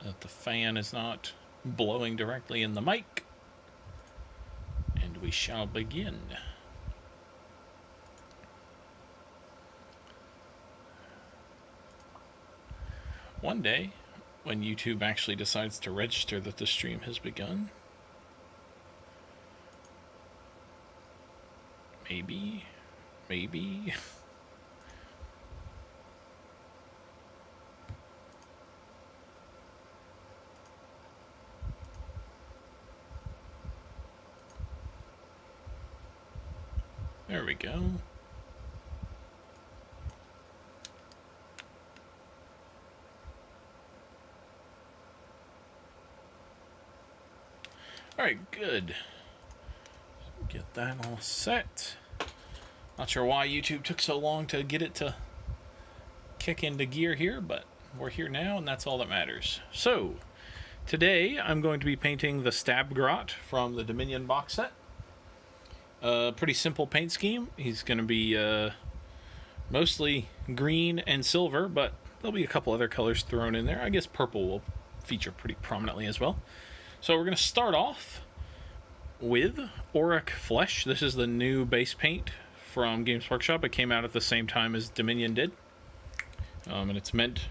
that the fan is not blowing directly in the mic. And we shall begin. One day, when YouTube actually decides to register that the stream has begun, maybe. There we go. Alright, good. Get that all set. Not sure why YouTube took so long to get it to kick into gear here, but we're here now, and that's all that matters. So, today I'm going to be painting the Stab Grot from the Dominion box set. Pretty simple paint scheme. He's going to be mostly green and silver, but there'll be a couple other colors thrown in there. I guess purple will feature pretty prominently as well. So we're going to start off with Auric Flesh. This is the new base paint from Games Workshop. It came out at the same time as Dominion did. And it's meant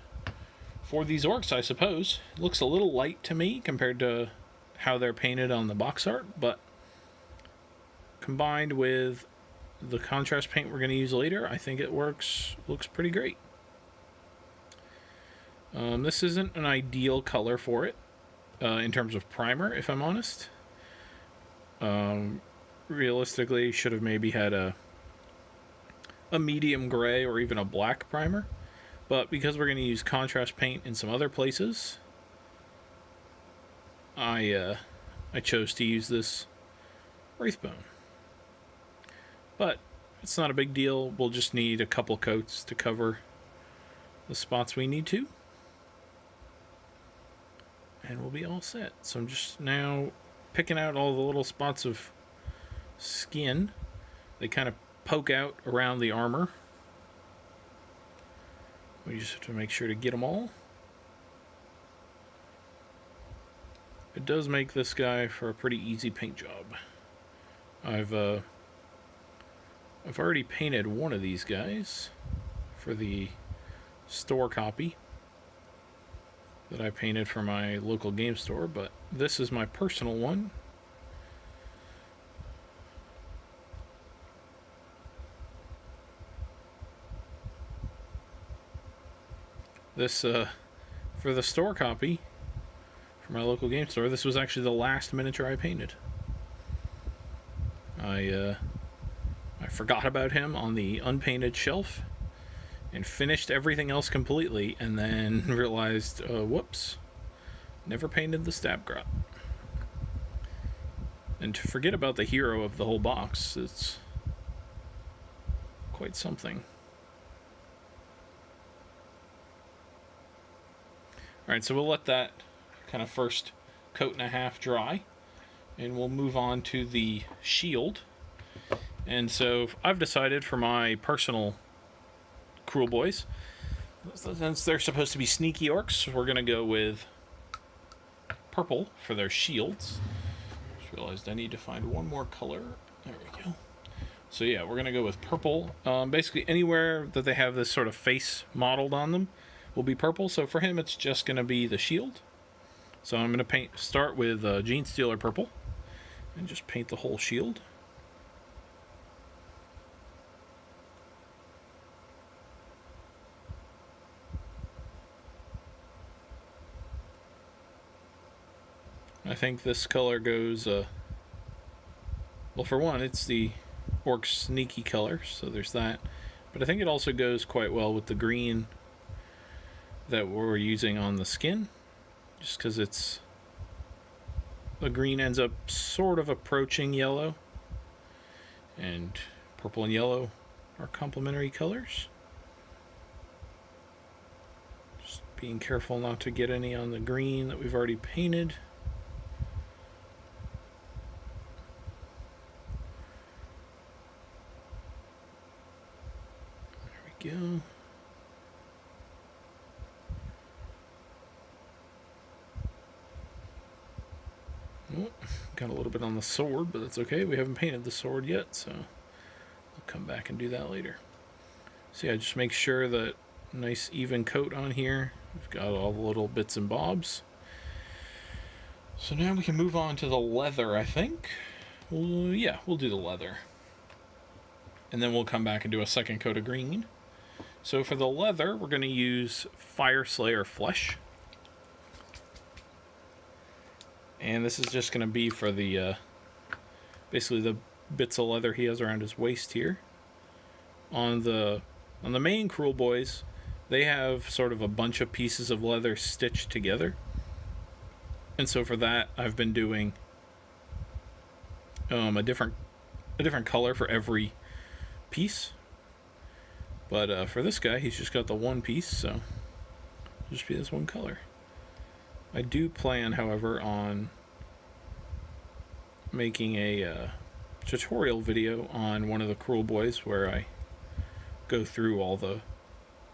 for these orcs, I suppose. It looks a little light to me compared to how they're painted on the box art, but combined with the contrast paint we're going to use later, I think it looks pretty great. This isn't an ideal color for it. In terms of primer, if I'm honest. Realistically, should have maybe had a medium gray or even a black primer. But because we're going to use contrast paint in some other places, I chose to use this Wraithbone. But it's not a big deal. We'll just need a couple coats to cover the spots we need to. And we'll be all set. So I'm just now picking out all the little spots of skin. They kind of poke out around the armor. We just have to make sure to get them all. It does make this guy for a pretty easy paint job. I've already painted one of these guys for the store copy that I painted for my local game store, but this is my personal one. This, for the store copy, for my local game store, this was actually the last miniature I painted. I forgot about him on the unpainted shelf and finished everything else completely, and then realized, whoops, never painted the Stab Grot. And to forget about the hero of the whole box, it's quite something. Alright, so we'll let that kind of first coat and a half dry, and we'll move on to the shield. And so I've decided for my personal Cruel Boys, since they're supposed to be sneaky orcs, we're going to go with purple for their shields. Just realized I need to find one more color. There we go. So yeah, we're going to go with purple. Basically anywhere that they have this sort of face modeled on them will be purple. So for him, it's just going to be the shield. So I'm going to start with Gene Stealer purple and just paint the whole shield. I think this color goes, well, for one, it's the orc's sneaky color, so there's that. But I think it also goes quite well with the green that we're using on the skin, just because it's, the green ends up sort of approaching yellow, and purple and yellow are complementary colors. Just being careful not to get any on the green that we've already painted. Go. Oh, got a little bit on the sword, but that's okay. We haven't painted the sword yet, so I'll come back and do that later. So yeah, just make sure that nice even coat on here. We've got all the little bits and bobs. So now we can move on to the leather, I think. Well, yeah, we'll do the leather. And then we'll come back and do a second coat of green. So for the leather, we're going to use Fire Slayer Flesh. And this is just going to be for the, basically the bits of leather he has around his waist here. On the main Cruel Boys, they have sort of a bunch of pieces of leather stitched together. And so for that, I've been doing a different color for every piece. But for this guy, he's just got the one piece, so it'll just be this one color. I do plan, however, on making a tutorial video on one of the Cruel Boys where I go through all the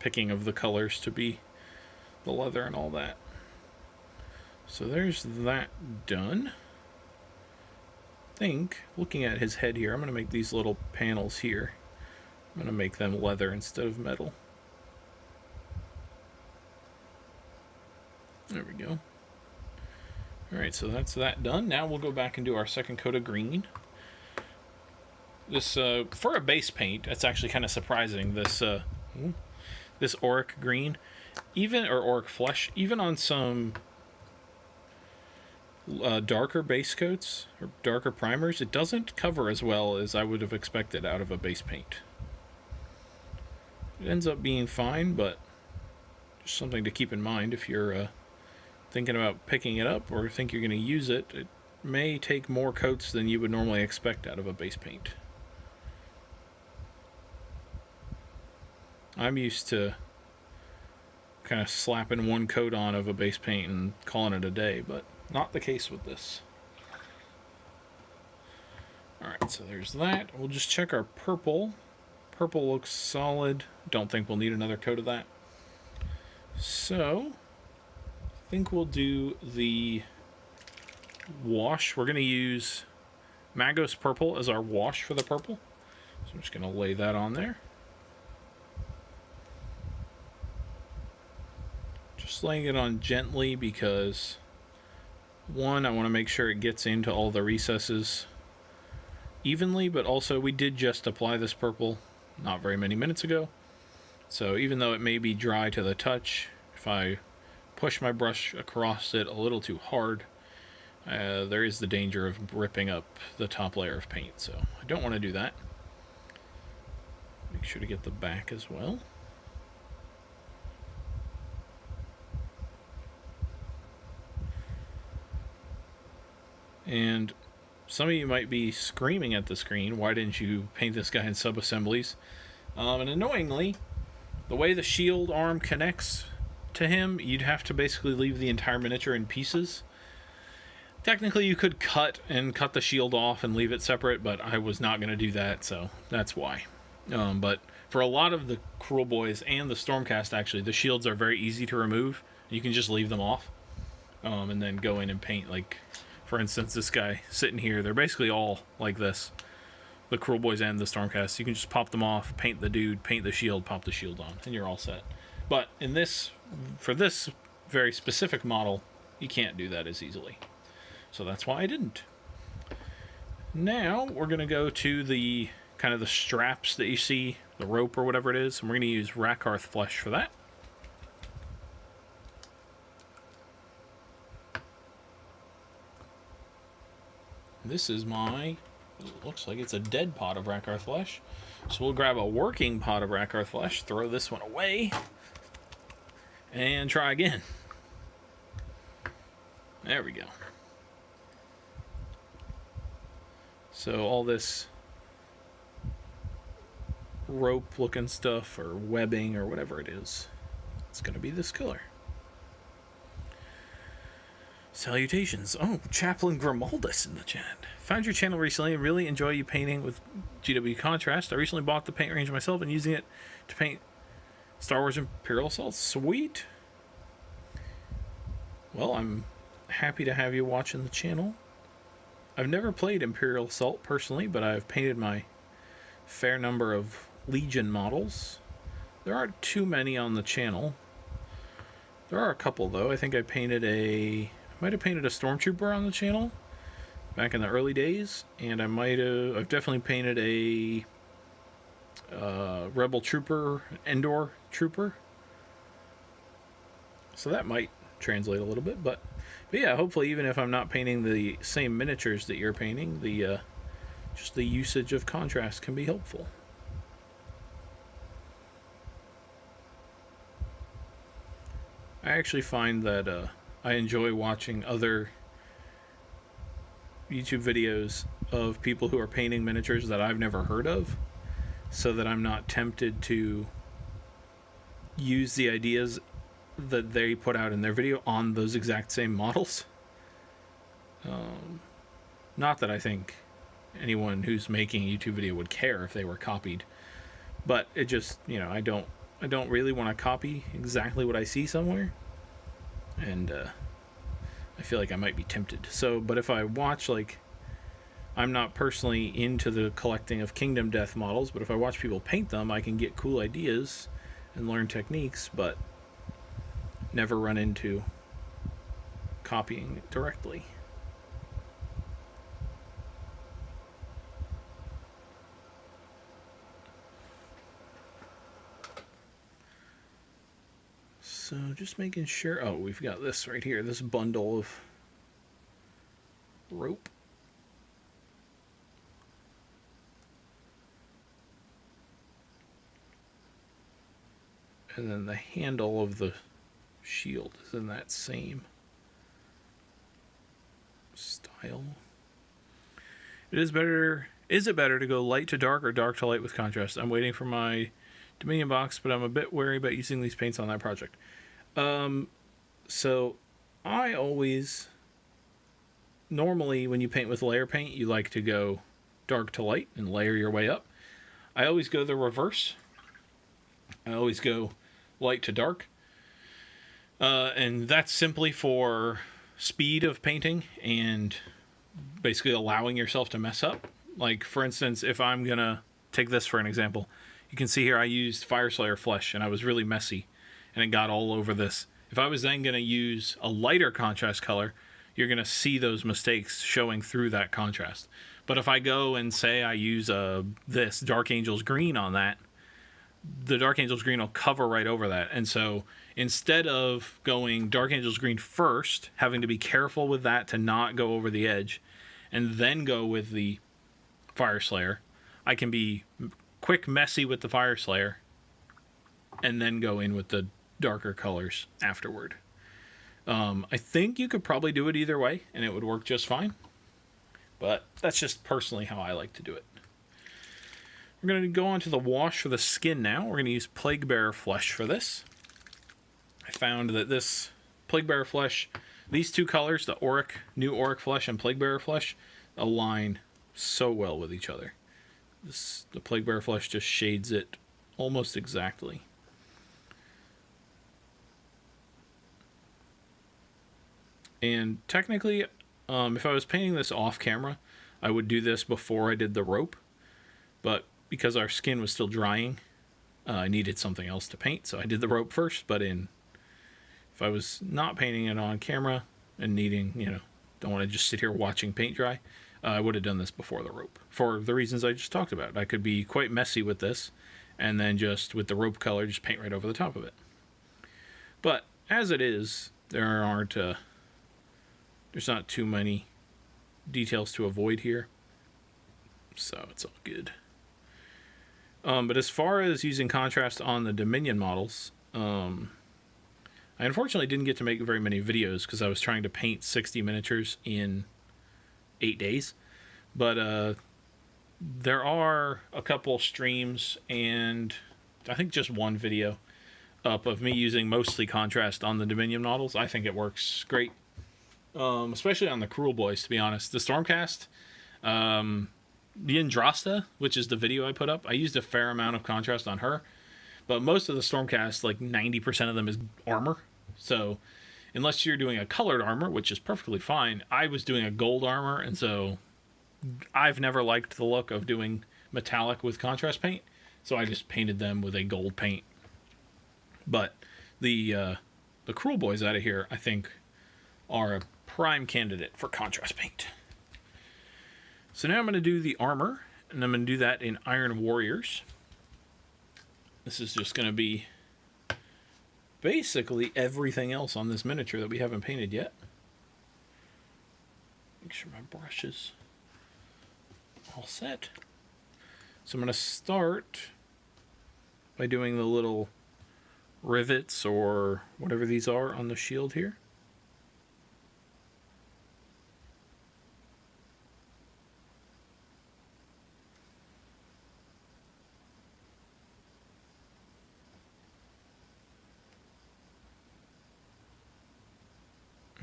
picking of the colors to be the leather and all that. So there's that done. I think, looking at his head here, I'm going to make these little panels here. I'm going to make them leather instead of metal. There we go. Alright, so that's that done. Now we'll go back and do our second coat of green. This, for a base paint, it's actually kind of surprising, this auric green, or auric flesh, even on some darker base coats, or darker primers, it doesn't cover as well as I would have expected out of a base paint. It ends up being fine, but just something to keep in mind if you're thinking about picking it up or think you're going to use it. It may take more coats than you would normally expect out of a base paint. I'm used to kind of slapping one coat on of a base paint and calling it a day, but not the case with this. Alright, so there's that. We'll just check our purple. Purple looks solid. Don't think we'll need another coat of that. So, I think we'll do the wash. We're going to use Magos Purple as our wash for the purple. So I'm just going to lay that on there. Just laying it on gently because, one, I want to make sure it gets into all the recesses evenly, but also we did just apply this purple not very many minutes ago. So even though it may be dry to the touch, if I push my brush across it a little too hard, there is the danger of ripping up the top layer of paint. So I don't want to do that. Make sure to get the back as well. And some of you might be screaming at the screen, why didn't you paint this guy in sub-assemblies? And annoyingly, the way the shield arm connects to him, you'd have to basically leave the entire miniature in pieces. Technically, you could cut the shield off and leave it separate, but I was not going to do that, so that's why. But for a lot of the Cruel Boys and the Stormcast, actually, the shields are very easy to remove. You can just leave them off, and then go in and paint, like, for instance, this guy sitting here, they're basically all like this. The Cruel Boys and the Stormcast. You can just pop them off, paint the dude, paint the shield, pop the shield on, and you're all set. But for this very specific model, you can't do that as easily. So that's why I didn't. Now, we're going to go to the kind of the straps that you see, the rope or whatever it is, and we're going to use Rakarth Flesh for that. This is it looks like it's a dead pot of Rakarth Flesh. So we'll grab a working pot of Rakarth Flesh, throw this one away, and try again. There we go. So all this rope looking stuff or webbing or whatever it is, it's going to be this color. Salutations. Oh, Chaplain Grimaldus in the chat. Found your channel recently and really enjoy you painting with GW Contrast. I recently bought the paint range myself and using it to paint Star Wars Imperial Assault. Sweet. Well, I'm happy to have you watching the channel. I've never played Imperial Assault personally, but I've painted my fair number of Legion models. There aren't too many on the channel. There are a couple though. I think I might have painted a Stormtrooper on the channel back in the early days, and I've definitely painted a Rebel Trooper, Endor Trooper. So that might translate a little bit, but yeah, hopefully even if I'm not painting the same miniatures that you're painting, just the usage of contrast can be helpful. I actually find that I enjoy watching other YouTube videos of people who are painting miniatures that I've never heard of, so that I'm not tempted to use the ideas that they put out in their video on those exact same models. Not that I think anyone who's making a YouTube video would care if they were copied, but it just, I don't really want to copy exactly what I see somewhere, and I feel like I might be tempted. So, but if I watch, like, I'm not personally into the collecting of Kingdom Death models, but if I watch people paint them, I can get cool ideas and learn techniques, but never run into copying directly. So just making sure. Oh, we've got this right here, this bundle of rope. And then the handle of the shield is in that same style. Is it better to go light to dark or dark to light with contrast? I'm waiting for my Dominion box, but I'm a bit wary about using these paints on that project. So I always, normally when you paint with layer paint, you like to go dark to light and layer your way up. I always go the reverse. I always go light to dark. And that's simply for speed of painting and basically allowing yourself to mess up. Like, for instance, if I'm going to take this for an example, you can see here I used Fireslayer Flesh, and I was really messy, and it got all over this. If I was then going to use a lighter contrast color, you're going to see those mistakes showing through that contrast. But if I go and say I use this Dark Angel's Green on that, the Dark Angel's Green will cover right over that. And so instead of going Dark Angel's Green first, having to be careful with that to not go over the edge, and then go with the Fireslayer, I can be quick messy with the Fireslayer and then go in with the darker colors afterward. I think you could probably do it either way and it would work just fine, but that's just personally how I like to do it. We're going to go on to the wash for the skin now. We're going to use Plaguebearer Flesh for this. I found that this Plaguebearer Flesh, these two colors, the New Auric Flesh and Plaguebearer Flesh, align so well with each other. The Plaguebearer Flesh just shades it almost exactly. And technically, if I was painting this off camera, I would do this before I did the rope. But because our skin was still drying, I needed something else to paint, so I did the rope first. But if I was not painting it on camera and needing, don't want to just sit here watching paint dry, I would have done this before the rope, for the reasons I just talked about. I could be quite messy with this, and then just with the rope color, just paint right over the top of it. But as it is, there's not too many details to avoid here, so it's all good. But as far as using contrast on the Dominion models, I unfortunately didn't get to make very many videos because I was trying to paint 60 miniatures in 8 days. But there are a couple streams and I think just one video up of me using mostly contrast on the Dominion models. I think it works great, especially on the Cruel Boys, to be honest. The Stormcast, the Andrasta, which is the video I put up, I used a fair amount of contrast on her, but most of the Stormcast, like 90% of them is armor, so unless you're doing a colored armor, which is perfectly fine. I was doing a gold armor, and so I've never liked the look of doing metallic with contrast paint, so I just painted them with a gold paint. But the Cruel Boys out of here, I think, are a prime candidate for contrast paint. So now I'm going to do the armor, and I'm going to do that in Iron Warriors. This is just going to be basically everything else on this miniature that we haven't painted yet. Make sure my brush is all set. So I'm going to start by doing the little rivets or whatever these are on the shield here.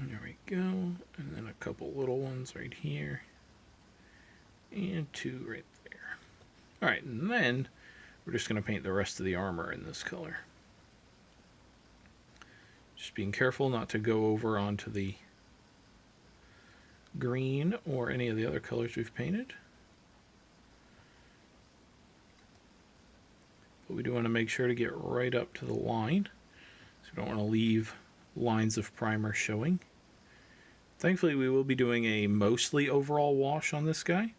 There we go, and then a couple little ones right here, and two right there. Alright, and then we're just going to paint the rest of the armor in this color. Just being careful not to go over onto the green or any of the other colors we've painted. But we do want to make sure to get right up to the line, so we don't want to leave lines of primer showing. Thankfully, we will be doing a mostly overall wash on this guy,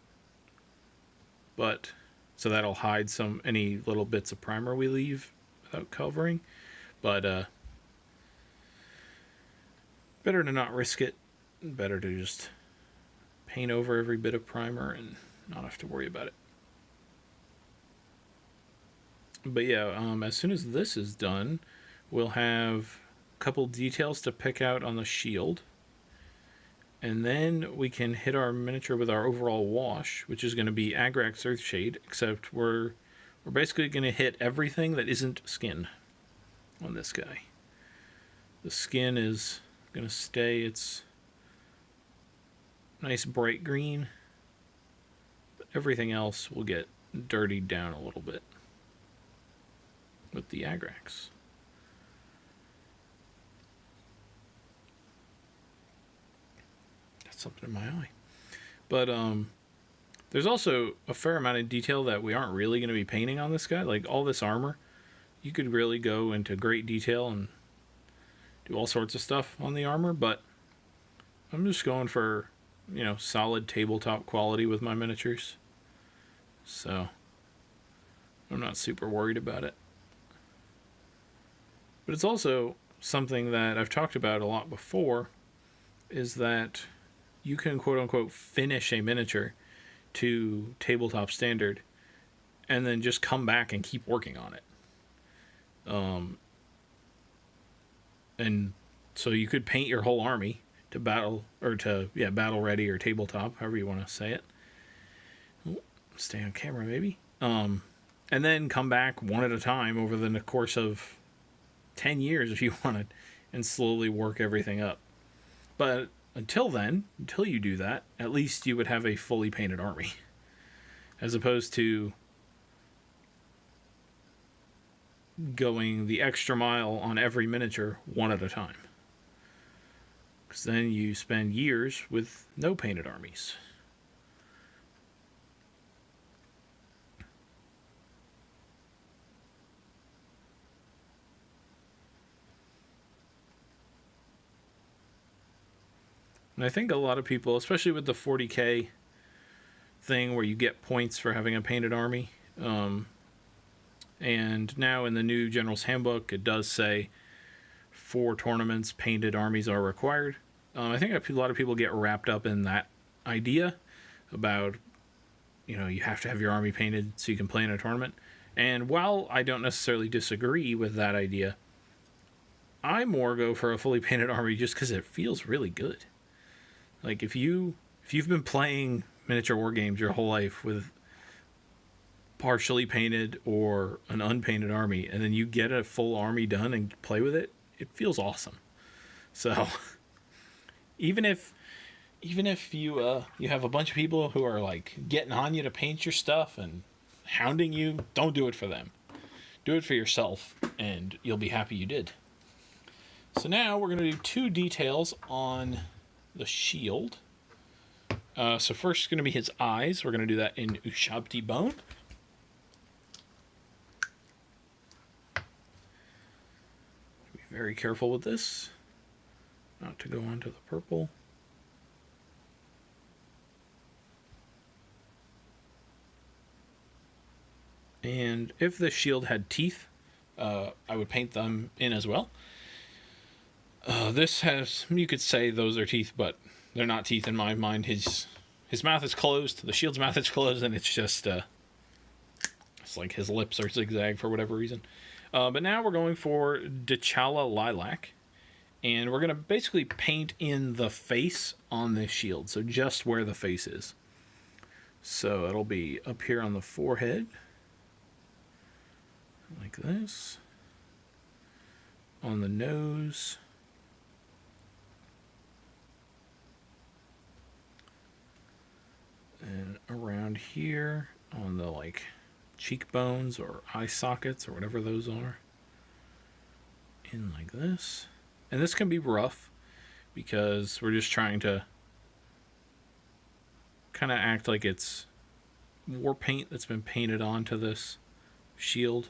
but so that'll hide any little bits of primer we leave without covering. But better to not risk it. Better to just paint over every bit of primer and not have to worry about it. But yeah, as soon as this is done, we'll have a couple details to pick out on the shield. And then we can hit our miniature with our overall wash, which is going to be Agrax Earthshade, except we're basically going to hit everything that isn't skin on this guy. The skin is going to stay its nice bright green, but everything else will get dirtied down a little bit with the Agrax. Something in my eye. But there's also a fair amount of detail that we aren't really going to be painting on this guy. Like all this armor, you could really go into great detail and do all sorts of stuff on the armor, but I'm just going for, you know, solid tabletop quality with my miniatures. So I'm not super worried about it. But it's also something that I've talked about a lot before, is that you can quote-unquote finish a miniature to tabletop standard and then just come back and keep working on it. And so you could paint your whole army to battle, or to, yeah, battle ready or tabletop, however you want to say it. Ooh, stay on camera, maybe. And then come back one at a time over the course of 10 years if you wanted, and slowly work everything up. But until then, until you do that, at least you would have a fully painted army, as opposed to going the extra mile on every miniature one at a time. Because then you spend years with no painted armies. And I think a lot of people, especially with the 40K thing where you get points for having a painted army, and now in the new General's Handbook, it does say for tournaments, painted armies are required. I think a lot of people get wrapped up in that idea about, you know, you have to have your army painted so you can play in a tournament. And while I don't necessarily disagree with that idea, I more go for a fully painted army just because it feels really good. Like, if you've been playing miniature war games your whole life with partially painted or an unpainted army, and then you get a full army done and play with it, it feels awesome. So, even if you have a bunch of people who are like getting on you to paint your stuff and hounding you, don't do it for them. Do it for yourself, and you'll be happy you did. So now we're going to do 2 details on the shield. So first is going to be his eyes. We're going to do that in Ushabti bone. Be very careful with this, not to go onto the purple. And if the shield had teeth, I would paint them in as well. This has, you could say those are teeth, but they're not teeth in my mind. His mouth is closed, the shield's mouth is closed, and it's just, it's like his lips are zigzag for whatever reason. But now we're going for Dechala Lilac, and we're going to basically paint in the face on this shield, so just where the face is. So it'll be up here on the forehead, like this, on the nose, and around here on the like cheekbones or eye sockets or whatever those are, in like this. And this can be rough because we're just trying to kind of act like it's war paint that's been painted onto this shield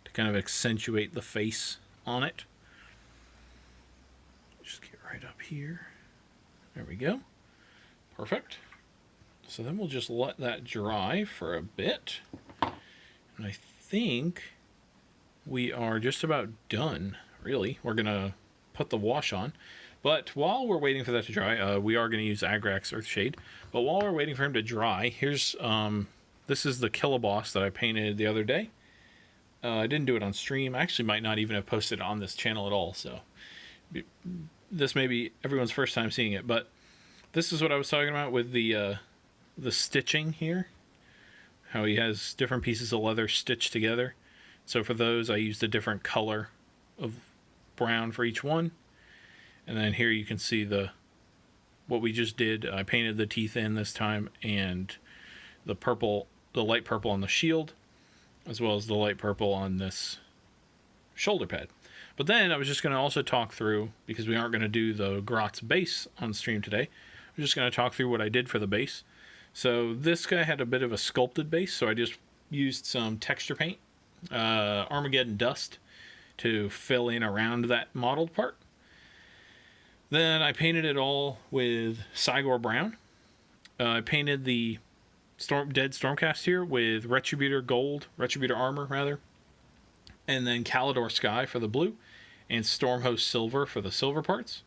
to kind of accentuate the face on it. Just get right up here. There we go. Perfect. So then we'll just let that dry for a bit. And I think we are just about done, really. We're going to put the wash on. But while we're waiting for that to dry, we are going to use Agrax Earthshade. But while we're waiting for him to dry, here's this is the Killaboss that I painted the other day. I didn't do it on stream. I actually might not even have posted it on this channel at all. So this may be everyone's first time seeing it. But this is what I was talking about with the stitching here. How he has different pieces of leather stitched together. So for those, I used a different color of brown for each one. And then here you can see what we just did. I painted the teeth in this time, and the light purple on the shield, as well as the light purple on this shoulder pad. But then I was just going to also talk through, because we aren't going to do the Grot's base on stream today, I'm just going to talk through what I did for the base. So this guy had a bit of a sculpted base, so I just used some texture paint, Armageddon Dust, to fill in around that modeled part. Then I painted it all with Cygor Brown. I painted the Dead Stormcast here with Retributor Armor rather, and then Calidor Sky for the blue, and Stormhost Silver for the silver parts.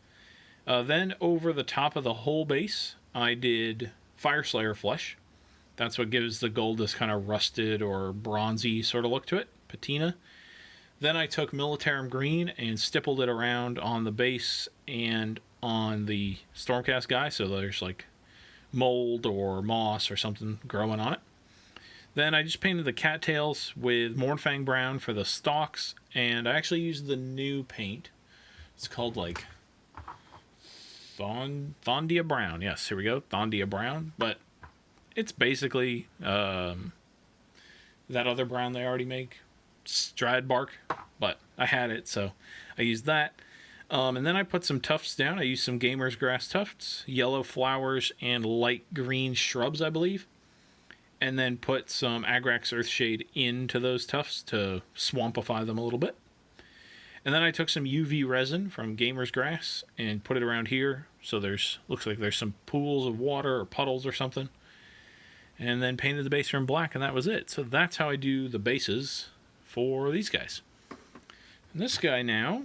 Then over the top of the whole base, I did Fireslayer Flesh. That's what gives the gold this kind of rusted or bronzy sort of look to it, patina. Then I took Militarum Green and stippled it around on the base and on the Stormcast guy, so there's like mold or moss or something growing on it. Then I just painted the cattails with Mournfang Brown for the stalks, and I actually used the new paint. It's called like Thondia Brown. Yes, here we go, Thondia Brown. But it's basically that other brown they already make, Stradbark, but I had it, so I used that. And then I put some tufts down. I used some Gamer's Grass tufts, yellow flowers, and light green shrubs, I believe. And then put some Agrax Earthshade into those tufts to swampify them a little bit. And then I took some UV resin from Gamer's Grass and put it around here, so looks like there's some pools of water or puddles or something. And then painted the base from black, and that was it. So that's how I do the bases for these guys. And this guy now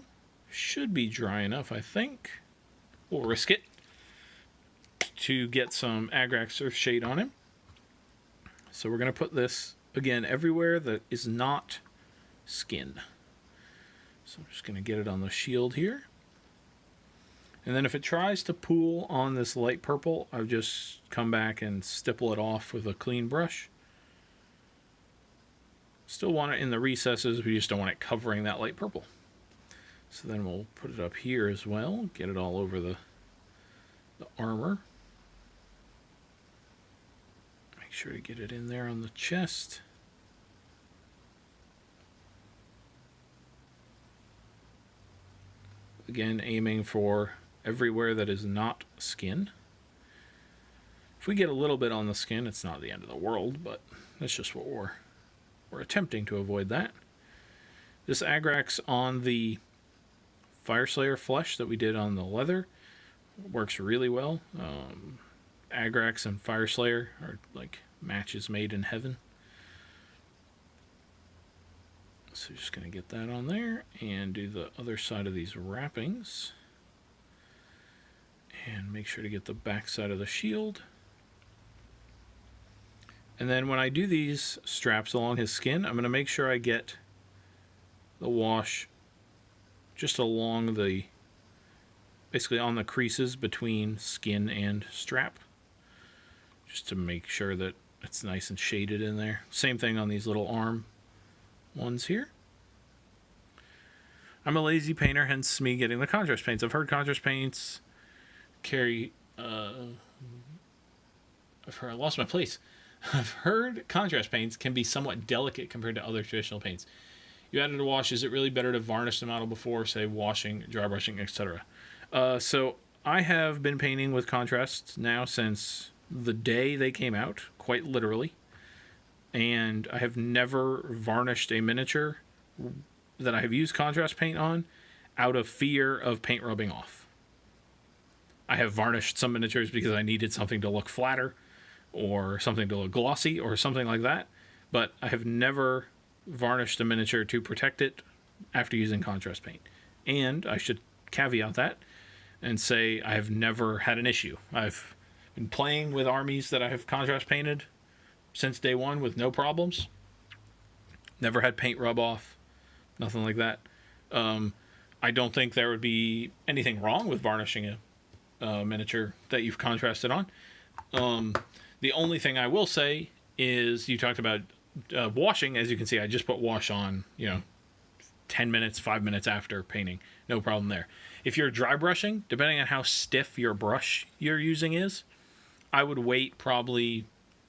should be dry enough, I think. We'll risk it to get some Agrax Earthshade on him. So we're going to put this, again, everywhere that is not skin. So I'm just going to get it on the shield here. And then if it tries to pool on this light purple, I'll just come back and stipple it off with a clean brush. Still want it in the recesses, we just don't want it covering that light purple. So then we'll put it up here as well, get it all over the armor. Make sure to get it in there on the chest. Again, aiming for everywhere that is not skin. If we get a little bit on the skin, it's not the end of the world, but that's just what we're attempting to avoid that. This Agrax on the Fireslayer flesh that we did on the leather works really well. Agrax and Fireslayer are like matches made in heaven. So just going to get that on there and do the other side of these wrappings. And make sure to get the back side of the shield. And then when I do these straps along his skin, I'm going to make sure I get the wash just along the, basically on the creases between skin and strap. Just to make sure that it's nice and shaded in there. Same thing on these little arm ones here. I'm a lazy painter, hence me getting the contrast paints. I've heard contrast paints carry... I lost my place. I've heard contrast paints can be somewhat delicate compared to other traditional paints. You added a wash. Is it really better to varnish the model before, say, washing, dry brushing, etc.? So I have been painting with contrasts now since the day they came out, quite literally. And I have never varnished a miniature that I have used contrast paint on out of fear of paint rubbing off. I have varnished some miniatures because I needed something to look flatter or something to look glossy or something like that, but I have never varnished a miniature to protect it after using contrast paint. And I should caveat that and say I have never had an issue. I've been playing with armies that I have contrast painted since day one with no problems. Never had paint rub off, nothing like that. I don't think there would be anything wrong with varnishing a miniature that you've contrasted on. The only thing I will say is you talked about washing. As you can see, I just put wash on, 10 minutes, 5 minutes after painting. No problem there. If you're dry brushing, depending on how stiff your brush you're using is, I would wait probably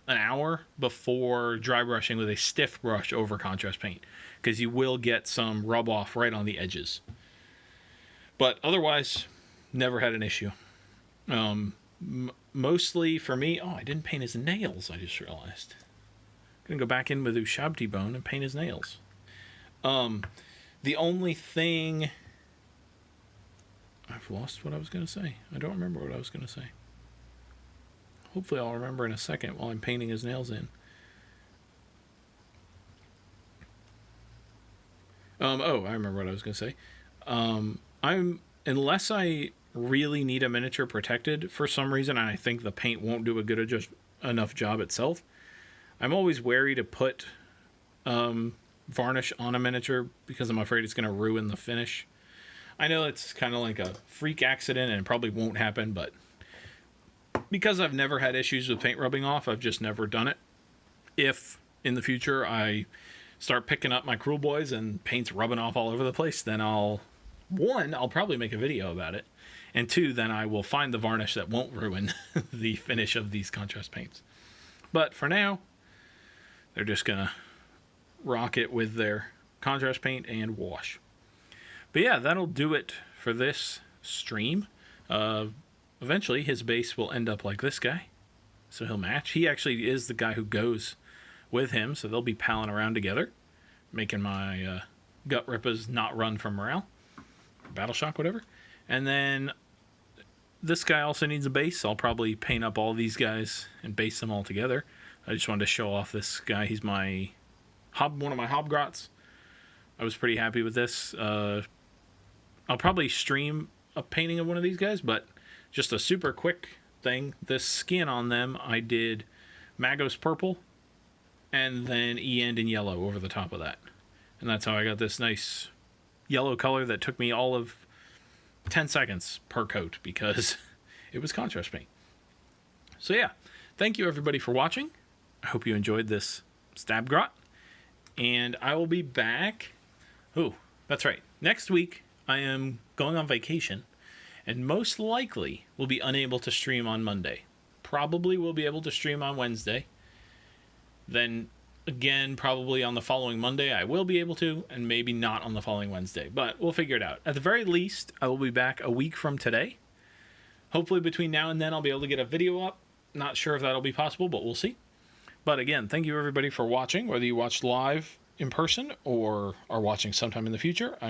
an hour before dry brushing with a stiff brush over contrast paint, because you will get some rub off right on the edges. But otherwise, never had an issue. Mostly for me, I didn't paint his nails, I just realized. I'm going to go back in with Ushabti Bone and paint his nails. The only thing... I've lost what I was going to say. I don't remember what I was going to say. Hopefully I'll remember in a second while I'm painting his nails in. I remember what I was going to say. Unless I really need a miniature protected for some reason, and I think the paint won't do a good enough job itself, I'm always wary to put varnish on a miniature because I'm afraid it's going to ruin the finish. I know it's kind of like a freak accident and it probably won't happen, but because I've never had issues with paint rubbing off, I've just never done it. If in the future I start picking up my Cruel Boys and paint's rubbing off all over the place, then I'll probably make a video about it. And two, then I will find the varnish that won't ruin the finish of these contrast paints. But for now, they're just going to rock it with their contrast paint and wash. But yeah, that'll do it for this stream. Eventually, his base will end up like this guy. So he'll match. He actually is the guy who goes with him, so they'll be palling around together, making my gut rippers not run from morale. Battle shock, whatever. And then this guy also needs a base. I'll probably paint up all these guys and base them all together. I just wanted to show off this guy. He's one of my Hobgrots. I was pretty happy with this. I'll probably stream a painting of one of these guys, but just a super quick thing. This skin on them, I did Magos purple and then End in yellow over the top of that. And that's how I got this nice yellow color that took me all of 10 seconds per coat because it was contrast paint. So yeah, thank you everybody for watching. I hope you enjoyed this Stab Grot. And I will be back. Oh, that's right. Next week, I am going on vacation and most likely will be unable to stream on Monday. Probably will be able to stream on Wednesday. Then Again, probably on the following Monday I will be able to, and maybe not on the following Wednesday, but we'll figure it out. At the very least, I will be back a week from today. Hopefully between now and then I'll be able to get a video up. Not sure if that'll be possible, but we'll see. But again, thank you everybody for watching, whether you watched live in person or are watching sometime in the future. I